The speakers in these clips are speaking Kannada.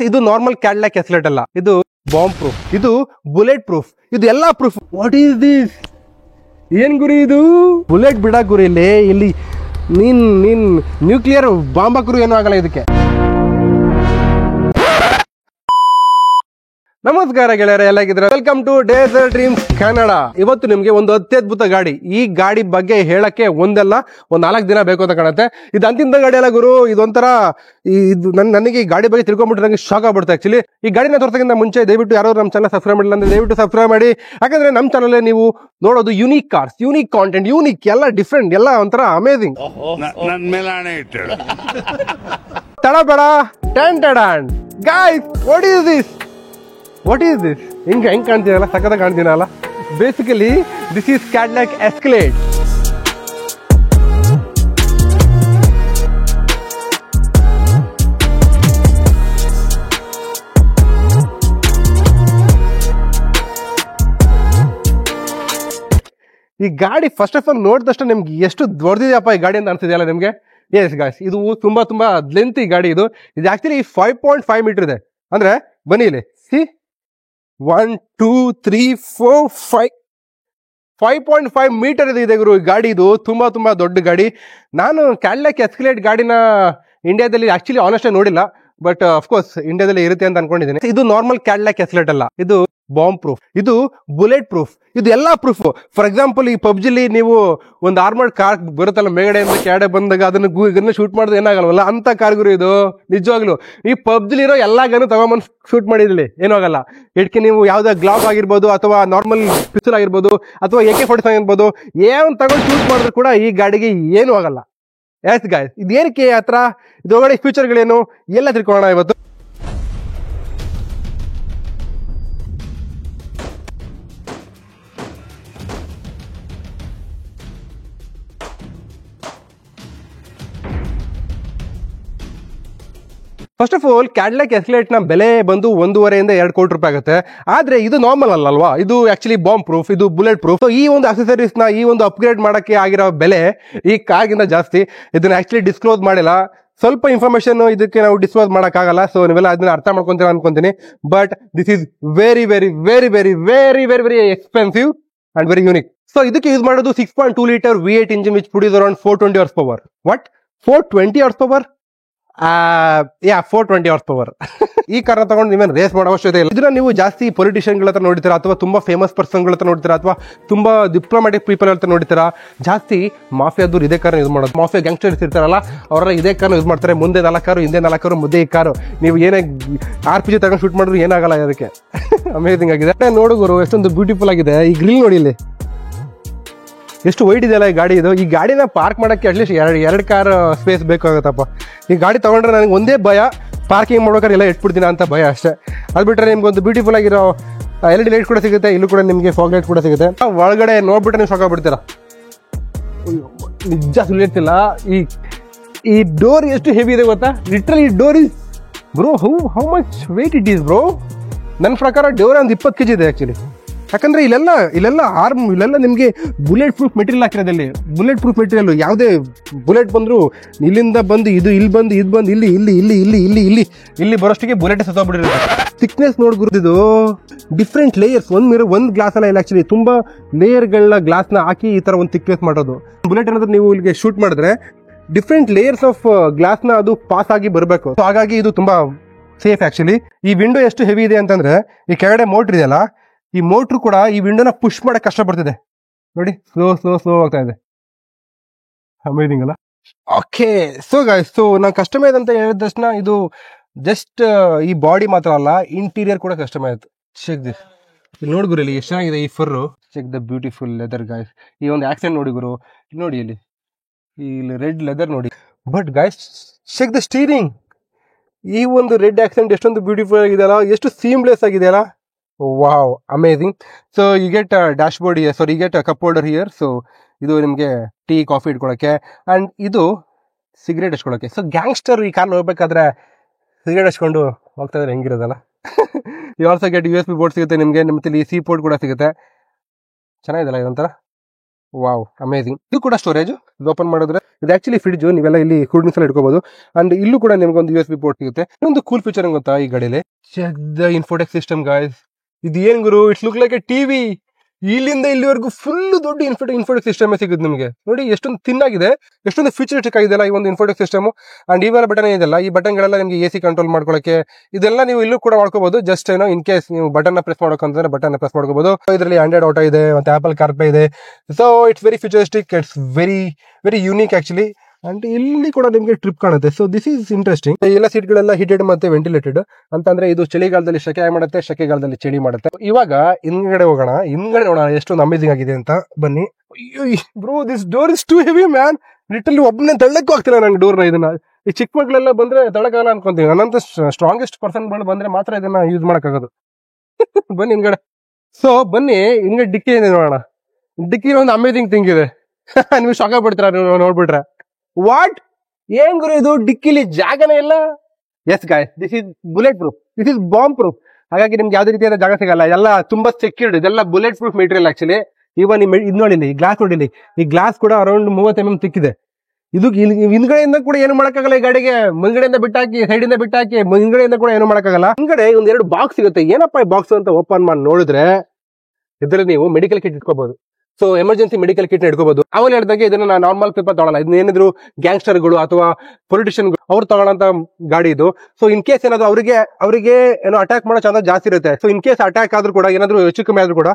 ಇದು ನಾರ್ಮಲ್ ಕ್ಯಾಡ್ಲಾಕ್ ಎಸ್ಲೇಟ್ ಅಲ್ಲ, ಇದು ಬಾಂಬ್ ಪ್ರೂಫ್, ಇದು ಬುಲೆಟ್ ಪ್ರೂಫ್, ಇದು ಎಲ್ಲಾ ಪ್ರೂಫ್. What is this? ಏನ್ ಗುರಿ ಇದು? ಬುಲೆಟ್ ಬಿಡ ಗುರಿ ಇಲ್ಲಿ ನೀನ್ ನ್ಯೂಕ್ಲಿಯರ್ ಬಾಂಬ್ ಹಾಕರು ಏನೂ ಆಗಲ್ಲ ಇದಕ್ಕೆ. ನಮಸ್ಕಾರ ಗೆಳೆಯರೆ, ಎಲ್ಲಾಗಿದ್ರೆ ವೆಲ್ಕಮ್ ಟು ಡೇಸರ್ ಡ್ರೀಮ್ಸ್ ಕನ್ನಡ. ಇವತ್ತು ನಿಮ್ಗೆ ಒಂದು ಅತ್ಯದ್ಭುತ ಗಾಡಿ. ಈ ಗಾಡಿ ಬಗ್ಗೆ ಹೇಳಕ್ಕೆ ಒಂದು 4 ದಿನ ಬೇಕು ಅಂತ ಕಾಣುತ್ತೆ. ಇದು ಅಂತಿಂತ ಗಾಡಿ ಅಲ್ಲ ಗುರು, ಇದೊಂಥರ ಇದು ನನಗೆ ಈ ಗಾಡಿ ಬಗ್ಗೆ ತಿಳ್ಕೊಂಡ್ಬಿಟ್ರೆ ನನಗೆ ಶಾಕ್ ಆಗ್ಬಿಡುತ್ತೆ. ಆಕ್ಚುಲಿ ಈ ಗಾಡಿನ ತೋರ್ಸಕ್ಕಿಂತ ಮುಂಚೆ ದಯವಿಟ್ಟು ಯಾರು ನಮ್ಮ ಚಾನಲ್ ಸಬ್ಸ್ಕ್ರೈಬ್ ಮಾಡಿಲ್ಲ ಅಂದ್ರೆ ದಯವಿಟ್ಟು ಸಬ್ಸ್ಕ್ರೈಬ್ ಮಾಡಿ. ಯಾಕಂದ್ರೆ ನಮ್ಮ ಚಾನಲ್ ನೀವು ನೋಡೋದು unique cars, unique content, unique ಎಲ್ಲ ಡಿಫ್ರೆಂಟ್, ಎಲ್ಲ ಒಂಥರ ಅಮೇಸಿಂಗ್. ತಡಬೇಡ, ಗೈಸ್ ವಾಟ್ ಈಸ್ ದಿಸ್? ಹೆಂಗ್ ಕಾಣ್ತೀನಲ್ಲ, ಸಖತ್ ಕಾಣ್ತೀನಲ್ಲ. Basically this is Cadillac Escalade. ಈ ಗಾಡಿ ಫಸ್ಟ್ ಆಫ್ ಆಲ್ ನೋಡಿದಷ್ಟು ನಿಮ್ಗೆ ಎಷ್ಟು ದೊಡ್ಡದಿದೆಯಪ್ಪ ಈ ಗಾಡಿ ಅಂತ ಅನ್ಸಿದೆಯಲ್ಲ ನಿಮ್ಗೆ. ಎಸ್ ಗಾಯ್ಸ್, ಇದು ತುಂಬಾ ಲೆಂತ್ ಈ ಗಾಡಿ. ಇದು ಆಕ್ಚುಲಿ 5.5 ಮೀಟರ್ ಇದೆ. ಅಂದ್ರೆ ಬನ್ನಿ ಇಲ್ಲಿ, ಸಿ 1 2 3 4 5.5 ಮೀಟರ್ ಇದೆ ಗುರು ಈ ಗಾಡಿ. ಇದು ತುಂಬಾ ದೊಡ್ಡ ಗಾಡಿ. ನಾನು ಕ್ಯಾಡ್ಲಾಕ್ ಎಸ್ಕಲೇಟ್ ಗಾಡಿನ ಇಂಡಿಯಾದಲ್ಲಿ ಆಕ್ಚುಲಿ ಆನೆಸ್ಟ್ ನೋಡಿಲ್ಲ, ಬಟ್ ಅಫ್ಕೋರ್ಸ್ ಇಂಡಿಯಾದಲ್ಲಿ ಇರುತ್ತೆ ಅಂತ ಅನ್ಕೊಂಡಿದ್ದೀನಿ. ಇದು ನಾರ್ಮಲ್ ಕ್ಯಾಡ್ಲಾಕ್ ಎಸ್ಕಲೇಟ್ ಅಲ್ಲ, ಇದು ಬಾಂಬ್ ಪ್ರೂಫ್, ಇದು ಬುಲೆಟ್ ಪ್ರೂಫ್, ಇದು ಎಲ್ಲಾ ಪ್ರೂಫ್. ಫಾರ್ ಎಕ್ಸಾಂಪಲ್ ಈ ಪಬ್ಜಿಲಿ ನೀವು ಒಂದು ಆರ್ಮರ್ಡ್ ಕಾರ್ ಬರುತ್ತಲ್ಲ ಮೇಗಡೆಯಿಂದ ಕೆಳಗಡೆ ಬಂದಾಗ ಅದನ್ನ ಶೂಟ್ ಮಾಡೋದು ಏನಾಗಲ್ವಲ್ಲ, ಅಂತ ಕಾರ್ ಗುರು ಇದು. ನಿಜವಾಗ್ಲು ಈ ಪಬ್ಜಿಲಿ ಇರೋ ಎಲ್ಲಾ ಗನ್ನು ತಗೊಂಬಂದು ಶೂಟ್ ಮಾಡಿದ್ಲಿ ಏನೂ ಆಗಲ್ಲ. ಇದಕ್ಕೆ ನೀವು ಯಾವ್ದೋ ಗ್ಲಾಕ್ ಆಗಿರ್ಬೋದು ಅಥವಾ ನಾರ್ಮಲ್ ಪಿಸ್ತೂಲ್ ಆಗಿರ್ಬೋದು ಅಥವಾ AK-47 ಆಗಿರ್ಬೋದು, ಏನ್ ತಗೊಂಡು ಶೂಟ್ ಮಾಡಿದ್ರು ಕೂಡ ಈ ಗಾಡಿಗೆ ಏನೂ ಆಗಲ್ಲ. ಎಸ್ ಗಾಯ್ಸ್, ಇದೇನಕ್ಕೆ ಹತ್ರ ಇದೊಳಗಡೆ ಫ್ಯೂಚರ್ಗಳೇನು ಎಲ್ಲ ತಿಳ್ಕೊಳ್ಳೋಣ ಇವತ್ತು. ಫಸ್ಟ್ ಆಫ್ ಆಲ್ ಕ್ಯಾಡ್ಲಾಕ್ ಎಸ್ಕಲೇಟ್ ನ ಬೆಲೆ ಬಂದು 1.5 ಇಂದ 2 ಕೋಟಿ ರೂಪಾಯಿ ಆಗುತ್ತೆ. ಆದ್ರೆ ಇದು ನಾರ್ಮಲ್ ಅಲ್ವಾ, ಇದು ಆಕ್ಚುಲಿ ಬಾಂಬ್ ಪ್ರೂಫ್, ಇದು ಬುಲೆಟ್ ಪ್ರೂಫ್. ಈ ಒಂದು ಅಕ್ಸೆಸರೀಸ್ ನ ಈ ಒಂದು ಅಪ್ಗ್ರೇಡ್ ಮಾಡಕ್ಕೆ ಆಗಿರೋ ಬೆಲೆ ಈ ಕಾರ್ಗಿಂತ ಜಾಸ್ತಿ. ಇದನ್ನ ಆಕ್ಚುಲಿ ಡಿಸ್ಕ್ಲೋಸ್ ಮಾಡಿಲ್ಲ. ಸ್ವಲ್ಪ ಇನ್ಫಾರ್ಮೇಶನ್ ಇದಕ್ಕೆ ನಾವು ಡಿಸ್ಕ್ಲೋಸ್ ಮಾಡಕ್ಕಾಗಲ್ಲ, ಸೊ ನೀವೆಲ್ಲ ಅದನ್ನ ಅರ್ಥ ಮಾಡ್ಕೊಂತೀರ ಅನ್ಕೊಂತೀನಿ. But this is very very very very very very very expensive and very unique. So ಇದಕ್ಕೆ ಯೂಸ್ ಮಾಡೋದು 6.2 litre V8 engine which produce around 420 horsepower. What 420 horsepower? 420 horsepower. ಈ ಕಾರಣ ತಗೊಂಡು ನೀವೇನು ರೇಸ್ ಮಾಡೋ ಅವಶ್ಯಕತೆ ಇಲ್ಲ. ಇದನ್ನ ನೀವು ಜಾಸ್ತಿ ಪೊಲಿಟಿಷಿಯನ್ ಗಳ ಹತ್ರ ನೋಡ್ತೀರಾ, ಅಥವಾ ತುಂಬಾ ಫೇಮಸ್ ಪರ್ಸನ್ ಗಳ ಹತ್ರ ನೋಡ್ತೀರಾ, ಅಥವಾ ತುಂಬಾ ಡಿಪ್ಲೊಮ್ಯಾಟಿಕ್ ಪೀಪಲ್ ಹತ್ರ ನೋಡ್ತೀರಾ. ಜಾಸ್ತಿ ಮಾಫಿಯಾದವ್ರು ಇದೇ ಕಾರ್ ಯೂಸ್ ಮಾಡೋದು. ಮಾಫಿಯಾ ಗ್ಯಾಂಗ್ಸ್ಟರ್ಸ್ ಇರ್ತಾರಲ್ಲ, ಅವರೆಲ್ಲ ಇದೇ ಕಾರ್ ಯೂಸ್ ಮಾಡ್ತಾರೆ. ಮುಂದೆ 4 ಕಾರು, ಹಿಂದೆ 4 ಕಾರು, ಮುದ್ದೆ ಈ ಕಾರು. ನೀವು ಏನೇ RPG ತಗೊಂಡು ಶೂಟ್ ಮಾಡಿದ್ರು ಏನಾಗಲ್ಲ ಅದಕ್ಕೆ. ಅಮೇಸಿಂಗ್ ಆಗಿದೆ. ನೋಡು ಗುರು, ಎಷ್ಟೊಂದು ಬ್ಯೂಟಿಫುಲ್ ಆಗಿದೆ. ಈ ಗ್ರಿಲ್ ನೋಡಿ ಇಲ್ಲಿ ಎಷ್ಟು ವೈಟ್ ಇದೆಯಲ್ಲ ಈ ಗಾಡಿ. ಇದು ಈ ಗಾಡಿನ ಪಾರ್ಕ್ ಮಾಡಕ್ಕೆ ಅಟ್ಲೀಸ್ಟ್ ಎರಡು ಕಾರ್ ಸ್ಪೇಸ್ ಬೇಕಾಗುತ್ತಪ್ಪ. ಈ ಗಾಡಿ ತಗೊಂಡ್ರೆ ನನಗೆ ಒಂದೇ ಭಯ, ಪಾರ್ಕಿಂಗ್ ಮಾಡ್ಬೇಕಾದ್ರೆ ಎಲ್ಲ ಇಟ್ಬಿಡ್ತೀನಿ ಅಂತ ಭಯ ಅಷ್ಟೇ. ಅದು ಬಿಟ್ಟರೆ ನಿಮ್ಗೆ ಒಂದು ಬ್ಯೂಟಿಫುಲ್ ಆಗಿರೋ LED ಲೈಟ್ ಕೂಡ ಸಿಗುತ್ತೆ. ಇಲ್ಲೂ ಕೂಡ ನಿಮಗೆ ಫಾಗ್ ಲೈಟ್ ಕೂಡ ಸಿಗುತ್ತೆ. ಒಳಗಡೆ ನೋಡ್ಬಿಟ್ರೆ ನೀವು ಶಾಕ್ ಆಗ್ಬಿಡ್ತೀರಾ. ನಿಜ ಸುಳ್ಳಿರ್ತಿಲ್ಲ. ಈ ಡೋರ್ ಎಷ್ಟು ಹೆವಿ ಇದೆ ಗೊತ್ತಾ? ಲಿಟ್ರಲಿ ಈ door is bro, how much weight it is bro. ನನ್ನ ಪ್ರಕಾರ ಡೋರ್ ಒಂದು 20 kg ಇದೆ ಆಕ್ಚುಲಿ. ಯಾಕಂದ್ರೆ ಇಲ್ಲೆಲ್ಲ ನಿಮಗೆ ಬುಲೆಟ್ ಪ್ರೂಫ್ ಮೆಟೀರಿಯಲ್ ಹಾಕಿರೋದಲ್ಲಿ. ಬುಲೆಟ್ ಪ್ರೂಫ್ ಮೆಟೀರಿಯಲ್ ಯಾವುದೇ ಬುಲೆಟ್ ಬಂದ್ರು ಇಲ್ಲಿಂದ ಬಂದು ಇದು ಬಂದು ಇಲ್ಲಿ ಬರೋಷ್ಟಿಗೆ ಬುಲೆಟ್ ಸತ್ತೋಗ್ಬಿಟ್ಟಿರುತ್ತೆ. ಥಿಕ್ನೆಸ್ ನೋಡ್ಗುರು, ಡಿಫ್ರೆಂಟ್ ಲೇಯರ್ಸ್. ಒಂದು ಗ್ಲಾಸ್ ಅಲ್ಲ ಇಲ್ಲ, ಆಕ್ಚುಲಿ ತುಂಬಾ ಲೇಯರ್ಗಳನ್ನ ಗ್ಲಾಸ್ನ ಹಾಕಿ ಈ ತರ ಒಂದು ಥಿಕ್ನೆಸ್ ಮಾಡೋದು. ಬುಲೆಟ್ ಏನಾದ್ರು ನೀವು ಇಲ್ಲಿಗೆ ಶೂಟ್ ಮಾಡಿದ್ರೆ ಡಿಫ್ರೆಂಟ್ ಲೇಯರ್ಸ್ ಆಫ್ ಗ್ಲಾಸ್ನ ಅದು ಪಾಸ್ ಆಗಿ ಬರಬೇಕು. ಹಾಗಾಗಿ ಇದು ತುಂಬಾ ಸೇಫ್ ಆಕ್ಚುಲಿ. ಈ ವಿಂಡೋ ಎಷ್ಟು ಹೆವಿ ಇದೆ ಅಂತಂದ್ರೆ, ಈ ಕೆಳಗಡೆ ಮೋಟರ್ ಇದೆಯಲ್ಲ, ಈ ಮೋಟ್ರು ಕೂಡ ಈ ವಿಂಡೋನ ಪುಷ್ ಮಾಡಕ್ ಕಷ್ಟ ಪಡ್ತಿದೆ ನೋಡಿ. ಸ್ಲೋ ಆಗ್ತಾ ಇದೆ. ಅಮೇಜಿಂಗ್ ಅಲ್ಲ? ಓಕೆ, ಸೊ ಗೈಸ್, ನಾವು ಕಸ್ಟಮೈಸ್ ಅಂತ ಹೇಳಿದ ತಕ್ಷಣ ಇದು ಜಸ್ಟ್ ಈ ಬಾಡಿ ಮಾತ್ರ ಅಲ್ಲ, ಇಂಟೀರಿಯರ್ ಕೂಡ ಕಸ್ಟಮೈಸ್ ಆಯ್ತು. Check this. ಇಲ್ಲಿ ನೋಡಿ ಗುರು, ಇಲ್ಲಿ ಎಷ್ಟು ಚೆನ್ನಾಗಿದೆ ಈ fur. Check the beautiful leather guys. ಈ ಒಂದು ಆಕ್ಸೆಂಟ್ ನೋಡಿ ಗುರು, ನೋಡಿ ಇಲ್ಲಿ ರೆಡ್ ಲೆದರ್ ನೋಡಿ. But guys, check the steering. ಈ ಒಂದು ರೆಡ್ ಆಕ್ಸೆಂಟ್ ಎಷ್ಟೊಂದು ಬ್ಯೂಟಿಫುಲ್ ಆಗಿದೆಯಲ್ಲ, ಎಷ್ಟು ಸೀಮ್ಲೆಸ್ ಆಗಿದೆಯಲ್ಲ. Wow, amazing. So you get dashboard here, sorry you get cup holder here. So ಇದು ನಿಮಗೆ ಟೀ ಕಾಫಿ ಇಟ್ಕೊಳ್ಳೋಕೆ, ಅಂಡ್ ಇದು ಸಿಗರೇಟ್ ಹಚ್ಕೊಳ್ಳೋಕೆ. ಸೊ ಗ್ಯಾಂಗ್ಸ್ಟರ್ ಈ ಕಾರ್ ಹೋಗ್ಬೇಕಾದ್ರೆ ಸಿಗರೇಟ್ ಹಚ್ಕೊಂಡು ಹೋಗ್ತಾ ಇದ್ರೆ ಹೆಂಗಿರೋದಲ್ಲ. You also get USB board ಸಿಗುತ್ತೆ ನಿಮಗೆ. ಮತ್ತೆ ಇಲ್ಲಿ C ಪೋರ್ಟ್ ಕೂಡ ಸಿಗುತ್ತೆ. ಚೆನ್ನಾಗಿದೆಲ್ಲ ಇದೊಂಥರ. Wow amazing. ಇದು ಕೂಡ ಸ್ಟೋರೇಜ್. ಇದು ಓಪನ್ ಮಾಡಿದ್ರೆ ಇದು ಆಕ್ಚುಲಿ ಫ್ರಿಡ್ಜ್. ನೀವೆಲ್ಲ ಇಲ್ಲಿ ಕೂಲ್ ಡ್ರಿಂಕ್ಸ್ ಎಲ್ಲ ಇಟ್ಕೋಬಹುದು. ಅಂಡ್ ಇಲ್ಲೂ ಕೂಡ ನಿಮ್ಗೊಂದು USB ಪೋರ್ಟ್ ಸಿಗುತ್ತೆ. ಇನ್ನೊಂದು ಕೂಲ್ ಫೀಚರ್ ಗೊತ್ತಾ ಈ ಗಾಡಿಯಲ್ಲಿ, check the infotech system guys. ಇದು ಏನ್ ಗುರು, it's look like a TV. ಇಲ್ಲಿಂದ ಇಲ್ಲಿವರೆಗೂ ಫುಲ್ ದೊಡ್ಡ ಇನ್ಫೋಟೆಕ್ ಸಿಸ್ಟಮ್ ಸಿಗುತ್ತೆ ನಿಮಗೆ. ನೋಡಿ ಎಷ್ಟೊಂದು ಥಿನ್ ಆಗಿದೆ, ಎಷ್ಟೊಂದು ಫ್ಯೂಚರಿಸ್ಟಿಕ್ ಆಗಿದೆಲ್ಲ ಈ ಒಂದು ಇನ್ಫೋಟೆಕ್ ಸಿಸ್ಟಮ್. ಅಂಡ್ ಇವೆಲ್ಲ ಬಟನ್ ಇದೆಲ್ಲ, ಈ ಬಟನ್ಗಳೆಲ್ಲ ನಿಮಗೆ AC ಕಂಟ್ರೋಲ್ ಮಾಡ್ಕೊಳ್ಳೋಕೆ ಇದೆಲ್ಲ ನೀವು ಇಲ್ಲೂ ಕೂಡ ಮಾಡ್ಕೋಬಹುದು. ಜಸ್ಟ್ ಏನೋ ಇನ್ ಕೇಸ್ ನೀವು ಬಟನ್ ಪ್ರೆಸ್ ಮಾಡೋಕಂತಂದ್ರೆ ಬಟನ್ ಪ್ರೆಸ್ ಮಾಡ್ಕೋಬಹುದು. ಇದರಲ್ಲಿ ಆಂಡ್ರಾಯ್ಡ್ ಆಟೋ ಇದೆ, ಮತ್ತೆ ಆಪಲ್ ಕಾರ್ಪ್ಲೇ ಇದೆ. So it's very futuristic, it's very very unique actually. And ಇಲ್ಲಿ ಕೂಡ ನಿಮಗೆ ಟ್ರಿಪ್ ಕಾಣುತ್ತೆ. So this is interesting. ಎಲ್ಲ ಸೀಟ್ಗಳೆಲ್ಲ ಹೀಟೆಡ್ ಮತ್ತೆ ವೆಂಟಿಲೇಟೆಡ್ ಅಂತಂದ್ರೆ ಇದು ಚಳಿಗಾಲದಲ್ಲಿ ಶೆಕೆ ಮಾಡುತ್ತೆ, ಶೆಕೆಗಾಲದಲ್ಲಿ ಚಳಿ ಮಾಡುತ್ತೆ. ಇವಾಗ ಹಿಂದ್ಗಡೆ ಹೋಗೋಣ, ಹಿಂದ್ಗಡೆ ನೋಡೋಣ ಎಷ್ಟೊಂದು ಅಮೇಜಿಂಗ್ ಆಗಿದೆ ಅಂತ. ಬನ್ನಿ. Bro this door is too heavy man. Literally ಒಬ್ಬನೇ ತಳ್ಳಕ್ಕೂ ಆಗ್ತಿಲ್ಲ ನಂಗೆ ಡೋರ್ನ. ಇದನ್ನ ಈ ಚಿಕ್ಕ ಮಕ್ಕಳೆಲ್ಲ ಬಂದ್ರೆ ತಳಕಾಗಲ್ಲ ಅನ್ಕೊಂತೀವಿ. ನನ್ನಂತ ಸ್ಟ್ರಾಂಗೆಸ್ಟ್ ಪರ್ಸನ್ ಬಂದ್ರೆ ಮಾತ್ರ ಇದನ್ನ ಯೂಸ್ ಮಾಡಕ್ಕಾಗೋದು. ಬನ್ನಿ ಹಿಂದ್ಗಡೆ. ಸೊ ಬನ್ನಿ ಹಿಂದ್ಗಡೆ ಡಿಕ್ಕಿ ಏನಿದೆ ನೋಡೋಣ. ಡಿಕ್ಕಿ ಒಂದು ಅಮೇಜಿಂಗ್ ಥಿಂಗ್ ಇದೆ. ನೀವು ಶಾಕ್ ಆಗ್ಬಿಡ್ತೀರಾ ನೀವು ನೋಡ್ಬಿಟ್ರೆ. ವಾಟ್ ಏನ್ ಗುರು ಇದು, ಡಿಕ್ಕಿಲಿ ಜಾಗನೇ ಇಲ್ಲ. Yes guys, this is bullet proof, this is bomb proof. ಹಾಗಾಗಿ ನಿಮ್ಗೆ ಯಾವ್ದೇ ರೀತಿಯಾದ ಜಾಗ ಸಿಗಲ್ಲ. ಎಲ್ಲ ತುಂಬಾ ಸೆಕ್ಯೂರ್ಡ್. ಇದೆಲ್ಲ ಬುಲೆಟ್ ಪ್ರೂಫ್ ಮೆಟೀರಿಯಲ್ ಆಕ್ಚುಲಿ. ಇವನ್ ಇದು ನೋಡಿಲಿ, ಈ ಗ್ಲಾಸ್ ನೋಡಿಲಿ, ಈ ಗ್ಲಾಸ್ ಕೂಡ ಅರೌಂಡ್ 30 mm ತಿಕ್ಕಿದೆ. ಇದು ಹಿಂದ್ಗಡೆಯಿಂದ ಕೂಡ ಏನು ಮಾಡಕ್ಕಾಗಲ್ಲ ಈ ಗಾಡಿಗೆ. ಮುಂದ್ಗಡೆಯಿಂದ ಬಿಟ್ಟಾಕಿ, ಸೈಡಿಂದ ಬಿಟ್ಟಾಕಿ, ಹಿಂದ್ಗಡೆಯಿಂದ ಕೂಡ ಏನು ಮಾಡಕ್ಕಾಗಲ್ಲ. ಹಿಂದ್ಗಡೆ ಒಂದ್ 2 ಬಾಕ್ಸ್ ಸಿಗುತ್ತೆ. ಏನಪ್ಪಾ ಈ ಬಾಕ್ಸ್ ಅಂತ ಓಪನ್ ಮಾಡಿ ನೋಡಿದ್ರೆ ಇದ್ರಲ್ಲಿ ನೀವು ಮೆಡಿಕಲ್ ಕಿಟ್ ಇಟ್ಕೋಬಹುದು. ಸೊ ಎಮರ್ಜೆನ್ಸಿ ಮೆಡಿಕಲ್ ಕಿಟ್ ಇಟ್ಕೋಬಹುದು. ಅವಾಗ ಹೇಳಿದಾಗೆ ಇದನ್ನ ನಾರ್ಮಲ್ ಪೀಪಲ್ ತಗೊಳ್ಳಲ್ಲ. ಇದನ್ನ ಏನಿದ್ರು ಗ್ಯಾಂಗ್ಸ್ಟರ್ಗಳು ಅಥವಾ ಪೊಲಿಟಿಷಿಯನ್ಗಳು ಅವ್ರು ತಗೊಳ್ಳೋಂತ ಗಾಡಿ ಇದು. ಸೊ ಇನ್ ಕೇಸ್ ಏನಾದ್ರು ಅವರಿಗೆ ಏನೋ ಅಟ್ಯಾಕ್ ಮಾಡೋ ಚಾನ್ಸಸ್ ಜಾಸ್ತಿ ಇರುತ್ತೆ. ಸೊ ಇನ್ ಕೇಸ್ ಅಟ್ಯಾಕ್ ಆದ್ರೂ ಕೂಡ, ಏನಾದ್ರು ಹೆಚ್ಚು ಕಮ್ಮಿ ಆದ್ರೂ ಕೂಡ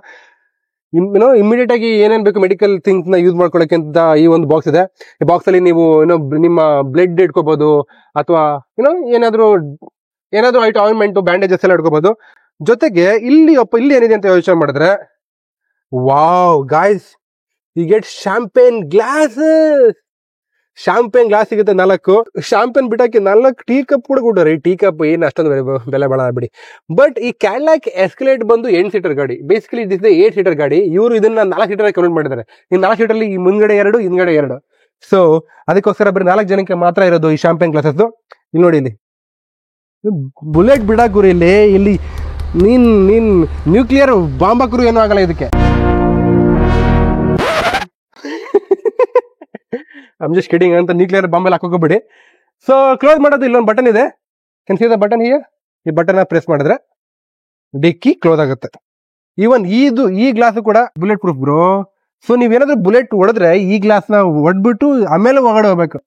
ಇಮಿಡಿಯೇಟ್ ಆಗಿ ಏನೇನ್ ಬೇಕು ಮೆಡಿಕಲ್ ಥಿಂಗ್ಸ್ ನ ಯೂಸ್ ಮಾಡ್ಕೊಳ್ಳೋಕೆ ಅಂತ ಈ ಒಂದು ಬಾಕ್ಸ್ ಇದೆ. ಈ ಬಾಕ್ಸ್ ಅಲ್ಲಿ ನೀವು ನಿಮ್ಮ ಬ್ಲಡ್ ಇಟ್ಕೋಬಹುದು, ಅಥವಾ ಏನಾದ್ರು ಆಯಿಂಟ್ಮೆಂಟ್, ಬ್ಯಾಂಡೇಜಸ್ ಎಲ್ಲ ಇಟ್ಕೋಬಹುದು. ಜೊತೆಗೆ ಇಲ್ಲಿ ಏನಿದೆ ಅಂತ ಯೋಚನೆ ಮಾಡಿದ್ರೆ, wow guys, you get champagne glasses. Champagne glass ಸಿಗುತ್ತೆ 4. ಶಾಂಪೇನ್ ಬಿಟ್ಟಾಕಿ 4 ಟೀ ಕಪ್ ಕೂಡ ಕೊಟ್ಟರೆ. ಟೀ ಕಪ್ ಏನು ಅಷ್ಟೊಂದು ಬೆಲೆ ಬಾಳ ಬಿಡಿ. ಬಟ್ ಈ ಕ್ಯಾಡಿಲಾಕ್ ಎಸ್ಕಲೇಟ್ ಬಂದು 8 ಸೀಟರ್ ಗಾಡಿ. ಬೇಸಿಕಲಿ ದಿಸ್ 8 ಸೀಟರ್ ಗಾಡಿ. ಇವರು ಇದನ್ನ 4 ಸೀಟರ್ ಕನ್ವರ್ಟ್ ಮಾಡಿದ್ದಾರೆ. ಈ 4 ಸೀಟರ್ ಅಲ್ಲಿ ಮುಂದ್ಗಡೆ 2, ಹಿಂದ್ಗಡೆ 2. ಸೊ ಅದಕ್ಕೋಸ್ಕರ ಬರೀ 4 ಜನಕ್ಕೆ ಮಾತ್ರ ಇರೋದು ಈ ಶಾಂಪೇನ್ ಗ್ಲಾಸಸ್. ಇಲ್ಲಿ ನೋಡಿ, ಇಲ್ಲಿ ಬುಲೆಟ್ ಬಿಡಾಕ್ ಗುರು. ಇಲ್ಲಿ ನೀನ್ ನ್ಯೂಕ್ಲಿಯರ್ ಬಾಂಬ್ ಹಾಕರು ಏನೂ ಆಗಲ್ಲ ಇದಕ್ಕೆ. ಐಮ್ ಜಸ್ಟ್ ಕಿಡಿಂಗ್ ಅಂತ ನ್ಯೂಕ್ಲಿಯರ್ ಬಾಂಬ್ ಎಲ್ಲ ಹಾಕೋಬೇಡಿ. ಸೊ ಕ್ಲೋಸ್ ಮಾಡೋದು ಇಲ್ಲೊಂದು ಬಟನ್ ಇದೆ. Can see the button here. ಈ ಬಟನ್ ಪ್ರೆಸ್ ಮಾಡಿದ್ರೆ ಡಿಕ್ಕಿ ಕ್ಲೋಸ್ ಆಗುತ್ತೆ. ಈವನ್ ಈ ಗ್ಲಾಸ್ ಕೂಡ ಬುಲೆಟ್ ಪ್ರೂಫ್ ಬ್ರೋ. ಸೊ ನೀವೇನಾದ್ರೂ ಬುಲೆಟ್ ಹೊಡೆದ್ರೆ ಈ ಗ್ಲಾಸ್ ನ ಹೊಡ್ಬಿಟ್ಟು ಆಮೇಲೆ ಒಳಗಡೆ ಹೋಗ್ಬೇಕು.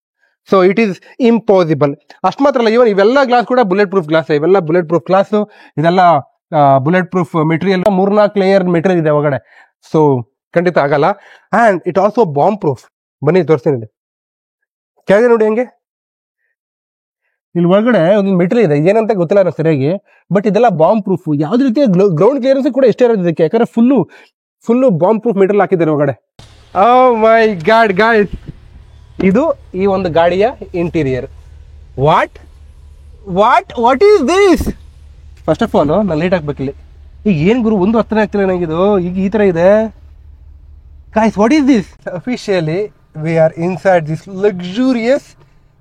So it is impossible. ಅಷ್ಟು ಮಾತ್ರ ಅಲ್ಲ, ಇವನ್ ಇವೆಲ್ಲ ಗ್ಲಾಸ್ ಕೂಡ ಬುಲೆಟ್ ಪ್ರೂಫ್ ಗ್ಲಾಸ್. ಇವೆಲ್ಲ ಬುಲೆಟ್ ಪ್ರೂಫ್ ಗ್ಲಾಸ್. ಇದೆಲ್ಲ bullet proof material. 3-4 layer material ಇದೆ ಒಳಗಡೆ. ಸೊ ಖಂಡಿತ ಆಗಲ್ಲ. And it also bomb proof. ಬನ್ನಿ ತೋರಿಸ್ತೀನಿ. ಕೆಳಗೆ ನೋಡಿ ಹಂಗೆ, ಇಲ್ಲಿ ಒಳಗಡೆ ಒಂದು ಮೆಟೀರಿಯಲ್ ಇದೆ. ಏನಂತ ಗೊತ್ತಿಲ್ಲ ನನಗೆ ಸರಿಯಾಗಿ, ಬಟ್ ಇದೆಲ್ಲ ಬಾಂಬ್ ಪ್ರೂಫ್. ಯಾವ್ದು ರೀತಿಯ ಗ್ರೌಂಡ್ ಕ್ಲಿಯರೆನ್ಸ್ ಕೂಡ ಎಷ್ಟೇ ಇರೋದು ಇದಕ್ಕೆ. ಯಾಕಂದ್ರೆ ಫುಲ್ಲು ಬಾಂಬ್ ಪ್ರೂಫ್ ಮೆಟೀರಿಯಲ್ ಹಾಕಿದ್ದಾರೆ ಒಳಗಡೆ. ಓ ಮೈ ಗಾಡ್ ಗಾಯ್ಸ್, ಇದು ಈ ಒಂದು ಗಾಡಿಯ interior. What is this? First of all ನಾನು ಲೇಟ್ ಹಾಕ್ಬೇಕಿಲ್ಲಿ. ಈಗ ಏನ್ ಗುರು, ಒಂದು ಅರ್ಥನೇ ಆಗ್ತಿಲ್ಲ ನಂಗಿದು. ಈಗ ಈ ತರ ಇದೆ guys. What is this? Officially we are inside this luxurious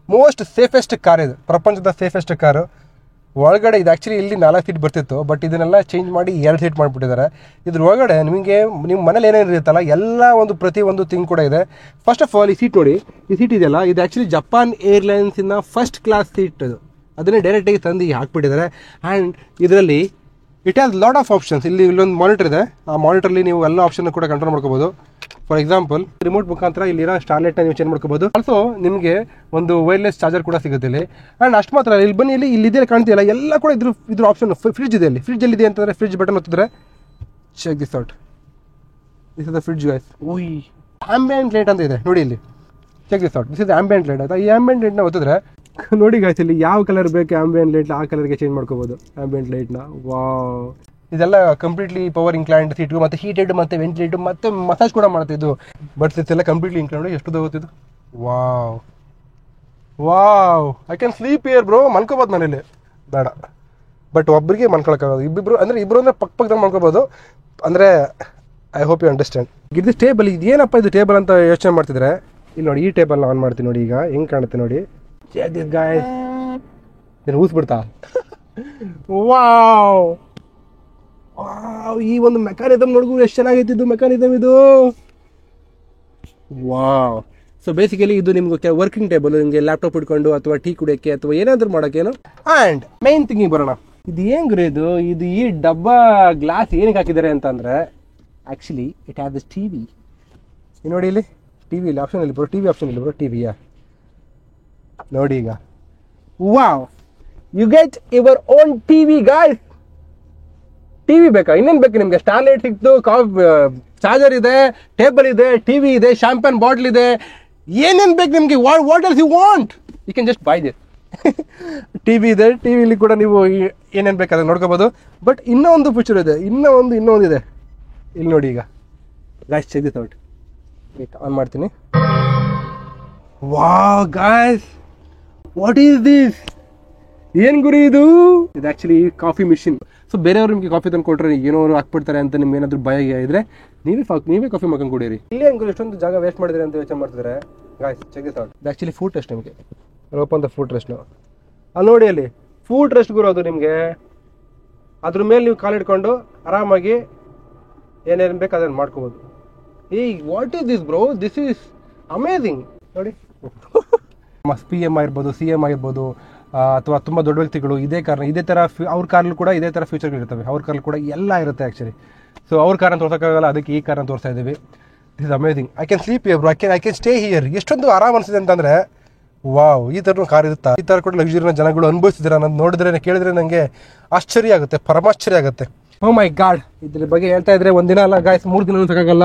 most safest car. ಇದು ಪ್ರಪಂಚದ ಸೇಫೆಸ್ಟ್ ಕಾರು. ಒಳಗಡೆ ಇದು ಆಕ್ಚುಲಿ ಇಲ್ಲಿ 4 ಸೀಟ್ ಬರ್ತಿತ್ತು, ಬಟ್ ಇದನ್ನೆಲ್ಲ ಚೇಂಜ್ ಮಾಡಿ 2 ಸೀಟ್ ಮಾಡಿಬಿಟ್ಟಿದ್ದಾರೆ. ಇದ್ರ ಒಳಗಡೆ ನಿಮಗೆ ನಿಮ್ಮ ಮನೇಲಿ ಏನೇನು ಇರುತ್ತಲ್ಲ ಎಲ್ಲ ಪ್ರತಿ ಒಂದು ಥಿಂಗ್ ಕೂಡ ಇದೆ. ಫಸ್ಟ್ ಆಫ್ ಆಲ್ ಈ ಸೀಟ್ ನೋಡಿ, ಈ ಸೀಟ್ ಇದೆಯಲ್ಲ, ಇದು ಆಕ್ಚುಲಿ ಜಪಾನ್ ಏರ್ಲೈನ್ಸ್ ಇನ್ನ ಫಸ್ಟ್ ಕ್ಲಾಸ್ ಸೀಟ್. ಇದು ಅದನ್ನೇ ಡೈರೆಕ್ಟಾಗಿ ತಂದು ಹಾಕ್ಬಿಟ್ಟಿದ್ದಾರೆ. ಆ್ಯಂಡ್ ಇದರಲ್ಲಿ it has lot of options. ಇಲ್ಲೊಂದು ಮಾನಿಟರ್ ಇದೆ. ಆ ಮಾನಿಟರ್ಲಿ ನೀವು ಎಲ್ಲ ಆಪ್ಷನ್ ಕೂಡ ಕಂಟ್ರೋಲ್ ಮಾಡ್ಕೋಬಹುದು. ಫಾರ್ ಎಕ್ಸಾಂಪಲ್ ರಿಮೋಟ್ ಮುಖಾಂತರ ಇಲ್ಲಿರೋ ಸ್ಟಾರ್ಲೈಟ್ ನೀವು ಚೇಂಜ್ ಮಾಡ್ಕೋಬಹುದು. ಆಲ್ಸೋ ನಿಮಗೆ ಒಂದು ವೈರ್ಲೆಸ್ ಚಾರ್ಜರ್ ಕೂಡ ಸಿಗುತ್ತೆ ಇಲ್ಲಿ. ಆ್ಯಂಡ್ ಅಷ್ಟು ಮಾತ್ರ ಇಲ್ಲಿ ಬನ್ನಿ, ಇಲ್ಲಿ ಕಾಣ್ತಿಲ್ಲ ಎಲ್ಲ ಕೂಡ ಇದ್ರ ಆಪ್ಷನ್. ಫ್ರಿಡ್ಜ್ ಇದೆ. ಇಲ್ಲಿ ಫ್ರಿಡ್ಜ್ ಎಲ್ಲಿದೆ ಅಂತಂದ್ರೆ ಫ್ರಿಡ್ಜ್ ಬಟನ್ ಒತ್ತಿದ್ರೆ check this out. This is the fridge guys. ಓಯ್ ಆಂಬಿಯಂಟ್ ಲೈಟ್ ಅಂತ ಇದೆ ನೋಡಿ ಇಲ್ಲಿ. Check this out. This is ambient light. ಆಯ್ತಾ? ಈ ಆಂಬಿಯಂಟ್ ಲೈಟ್ನ ಒತ್ತಿದ್ರೆ ನೋಡಿ ಗಾಯ್ಸ್, ಇಲ್ಲಿ ಯಾವ ಕಲರ್ ಬೇಕು ಆಂಬಿಯಂಟ್ ಲೈಟ್ ಆ ಕಲರ್ಗೆ ಚೇಂಜ್ ಮಾಡ್ಕೋಬಹುದು ಆಂಬಿಯಂಟ್ ಲೈಟ್ನ. ವಾವ್, ಇದೆಲ್ಲ ಕಂಪ್ಲೀಟ್ಲಿ ಪವರ್ ಇನ್ಕ್ಲೈನ್ಡ್ ಸೀಟು, ಮತ್ತೆ ಹೀಟೆಡ್, ಮತ್ತೆ ವೆಂಟಿಲೇಟರ್, ಮತ್ತೆ ಮಸಾಜ್ ಕೂಡ ಮಾಡುತ್ತೆ ಇದು. ಬಟ್ ಇದೆಲ್ಲ ಕಂಪ್ಲೀಟ್ಲಿ ಇನ್ಕ್ಲೈನ್ಡ್. ಎಷ್ಟು ತಗೋತಿದ್ದು? Wow, I can sleep here bro. ಮಲ್ಕೋಬೋದು ಮನೇಲಿ, ಬೇಡ. ಬಟ್ ಒಬ್ಬರಿಗೆ ಮಲ್ಕೊಳಕ್ಕಾಗೋದು. ಇಬ್ಬಿಬ್ರು ಅಂದ್ರೆ ಪಕ್ಕದಾಗ ಮಲ್ಕೋಬೋದು. ಅಂದರೆ ಐ ಹೋಪ್ ಯು ಅಂಡರ್ಸ್ಟ್ಯಾಂಡ್. ಇದು ಟೇಬಲ್. ಇದು ಏನಪ್ಪ ಇದು ಟೇಬಲ್ ಅಂತ ಯೋಚನೆ ಮಾಡ್ತಿದ್ರೆ, ಇಲ್ಲಿ ನೋಡಿ ಈ ಟೇಬಲ್ನ ಆನ್ ಮಾಡ್ತೀನಿ ನೋಡಿ. ಈಗ ಹೆಂಗೆ ಕಾಣುತ್ತೆ ನೋಡಿ. ಊಸ್ಬಿಡ್ತಾ. ವಾವ್, ಈ ಒಂದು ಮೆಕ್ಯಾನಿಸಮ್ ನೋಡ್ಗು ಎಷ್ಟು ಚೆನ್ನಾಗೈತಿದ್ದು ಮೆಕ್ಯಾನಿಸಮ್ ಇದು. ವಾವ್. ಸೊ ಬೇಸಿಕಲಿ ಇದು ನಿಮ್ಗೆ ವರ್ಕಿಂಗ್ ಟೇಬಲ್, ನಿಮಗೆ ಲ್ಯಾಪ್ಟಾಪ್ ಇಟ್ಕೊಂಡು ಅಥವಾ ಟೀ ಕುಡಿಯೋಕ್ಕೆ ಅಥವಾ ಏನಾದರೂ ಮಾಡೋಕ್ಕೇನು. ಆ್ಯಂಡ್ ಮೈನ್ ಥಿಂಗಿಗೆ ಬರೋಣ. ಇದು ಏನು ಗುರು ಇದು ಈ ಡಬ್ಬ ಗ್ಲಾಸ್ ಏನಕ್ಕೆ ಹಾಕಿದ್ದಾರೆ ಅಂತಂದರೆ actually it has this T V. ನೋಡಿ ಇಲ್ಲಿ ಟಿ ವಿ ಇಲ್ಲಿ ಆಪ್ಷನ್ ಇಲ್ಲಿ ಬರೋ, ಟಿ ವಿ ಆಪ್ಷನ್ ಇಲ್ಲಿ ಬರೋ, ಟಿ ವಿಯಾ ನೋಡಿ ಈಗ. Wow, you get your own T V guys. T V ಬೇಕಾ, ಇನ್ನೇನು ಬೇಕು ನಿಮಗೆ? ಸ್ಟಾರ್ಲೈಟ್ ಸಿಕ್ತು, ಚಾರ್ಜರ್ ಇದೆ, ಟೇಬಲ್ ಇದೆ, ಟಿ ವಿ ಇದೆ, ಶಾಂಪನ್ ಬಾಟ್ಲ್ ಇದೆ, ಏನೇನು ಬೇಕು ನಿಮಗೆ? What else you want, you can just buy this. T V ಇದೆ, ಟಿ ವಿಲಿ ಕೂಡ ನೀವು ಏನೇನು ಬೇಕಾದ್ರೆ ನೋಡ್ಕೋಬೋದು. ಬಟ್ ಇನ್ನೂ ಒಂದು ಫೀಚರ್ ಇದೆ, ಇನ್ನೂ ಇದೆ ಇಲ್ಲಿ ನೋಡಿ. ಈಗ guys check this out. On ಮಾಡ್ತೀನಿ. Wow guys, what is this? ಏನು ಗುರಿ ಇದು ಆ್ಯಕ್ಚುಲಿ ಕಾಫಿ ಮಿಷಿನ್. ಸೊ ಬೇರೆಯವ್ರು ನಿಮಗೆ ಕಾಫಿ ತಂದು ಕೊಟ್ಟರೆ ಏನೋ ಹಾಕ್ಬಿಡ್ತಾರೆ ಅಂತ ನಿಮ್ಗೆ ಏನಾದರೂ ಭಯ ಇದ್ರೆ ನೀವೇ ಕಾಫಿ ಮಾಡ್ಕೊಂಡು ಕುಡೀರಿ. ಇಲ್ಲೇ ಹೆಂಗೆ ಎಷ್ಟೊಂದು ಜಾಗ ವೇಸ್ಟ್ ಮಾಡಿದ್ರೆ ಅಂತ ಯೋಚನೆ ಮಾಡ್ತಿದ್ದಾರೆ. Guys check this out. ಇದು ಆ್ಯಕ್ಚುಲಿ ಫುಡ್ ಟೆಸ್ಟ್. ನಿಮಗೆ ಓಪನ್ ದ ಫುಡ್ ಟೆಸ್ಟ್ನು ಅಲ್ಲಿ ನೋಡಿ, ಅಲ್ಲಿ ಫುಡ್ ಟೆಸ್ಟ್ ಗುರೋದು ನಿಮಗೆ. ಅದ್ರ ಮೇಲೆ ನೀವು ಕಾಲಿಟ್ಕೊಂಡು ಆರಾಮಾಗಿ ಏನೇನು ಬೇಕು ಅದನ್ನು ಮಾಡ್ಕೋಬೋದು. What is this bro, this is amazing. ನೋಡಿ PM ಆಗಿರ್ಬೋದು, CM ಆಗಿರ್ಬೋದು, ಅಥವಾ ತುಂಬ ದೊಡ್ಡ ವ್ಯಕ್ತಿಗಳು ಇದೇ ಥರ ಅವ್ರ ಕಾರ್ಲು ಕೂಡ ಇದೇ ಥರ ಫ್ಯೂಚರ್ಗಳಿರ್ತವೆ. ಅವ್ರ ಕಾರ್ಲು ಕೂಡ ಎಲ್ಲ ಇರುತ್ತೆ ಆ್ಯಕ್ಚುಲಿ. ಸೊ ಅವ್ರ ಕಾರನ್ನು ತೋರ್ಸೋಕ್ಕಾಗಲ್ಲ, ಅದಕ್ಕೆ ಈ ಕಾರನ್ನು ತೋರಿಸ್ತಾ ಇದ್ದೀವಿ. This is amazing. I can sleep here bro, I can stay here. ಎಷ್ಟೊಂದು ಆರಾಮ್ ಅನಿಸಿದೆ ಅಂತಂದರೆ, ವಾವ್, ಈ ಥರ ಕಾರ್ ಇರುತ್ತಾ? ಈ ಥರ ಕೂಡ ಲಕ್ಸುರಿನ ಜನಗಳು ಅನುಭವಿಸಿದ್ರೆ ಅನ್ನೋದು ನೋಡಿದ್ರೆ, ಕೇಳಿದ್ರೆ ನನಗೆ ಆಶ್ಚರ್ಯ ಆಗುತ್ತೆ, ಪರಮಾಶ್ಚರ್ಯ ಆಗುತ್ತೆ. ಓ ಮೈ ಗಾಡ್, ಇದ್ರ ಬಗ್ಗೆ ಹೇಳ್ತಾ ಇದ್ರೆ ಒಂದಿನ ಅಲ್ಲ ಗಾಯ್ಸ್, 3 ದಿನ ಸಾಕಾಗಲ್ಲ.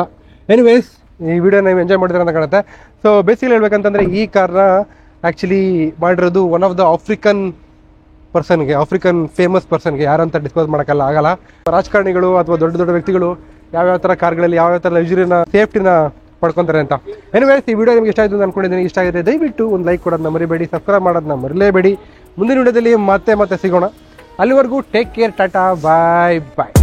ಎನಿವೇಸ್, ಈ ವಿಡಿಯೋ ನೀವು ಎಂಜಾಯ್ ಮಾಡಿದ್ರೆ ಅಂತ ಕಾಣುತ್ತೆ. ಸೊ ಬೇಸಿಕಲಿ ಹೇಳ್ಬೇಕಂತಂದರೆ ಈ ಕಾರ್ನ ಆ್ಯಕ್ಚುಲಿ ಮಾಡಿರೋದು one of the African famous ಪರ್ಸನ್ಗೆ. ಯಾರಂತ ಡಿಸ್ಕ್ಲೋಸ್ ಆಗಲ್ಲ. ರಾಜಕಾರಣಿಗಳು ಅಥವಾ ದೊಡ್ಡ ವ್ಯಕ್ತಿಗಳು ಯಾವ್ಯಾವ ಥರ ಕಾರ್ಗಳಲ್ಲಿ ಯಾವ್ಯಾವ ಥರ ಲಕ್ಸುರಿನ ಸೇಫ್ಟಿನ ಪಡ್ಕೊತಾರೆ ಅಂತ. ಎನಿವೇಸ್, ಈ ವಿಡಿಯೋ ನಿಮ್ಗೆ ಇಷ್ಟ ಆಯಿತು ಅಂತ ಅನ್ಕೊಂಡಿದ್ದೀನಿ. ಇಷ್ಟ ಆಗಿದೆ ದಯವಿಟ್ಟು ಒಂದು ಲೈಕ್ ಕೊಡೋದನ್ನ ಮರಿಬೇಡಿ, ಸಬ್ಸ್ಕ್ರೈಬ್ ಮಾಡೋದನ್ನ ಮರಿಲೇಬೇಡಿ. ಮುಂದಿನ ವಿಡಿಯೋದಲ್ಲಿ ಮತ್ತೆ ಸಿಗೋಣ. ಅಲ್ಲಿವರೆಗೂ ಟೇಕ್ ಕೇರ್, ಟಾಟಾ, ಬಾಯ್ ಬಾಯ್.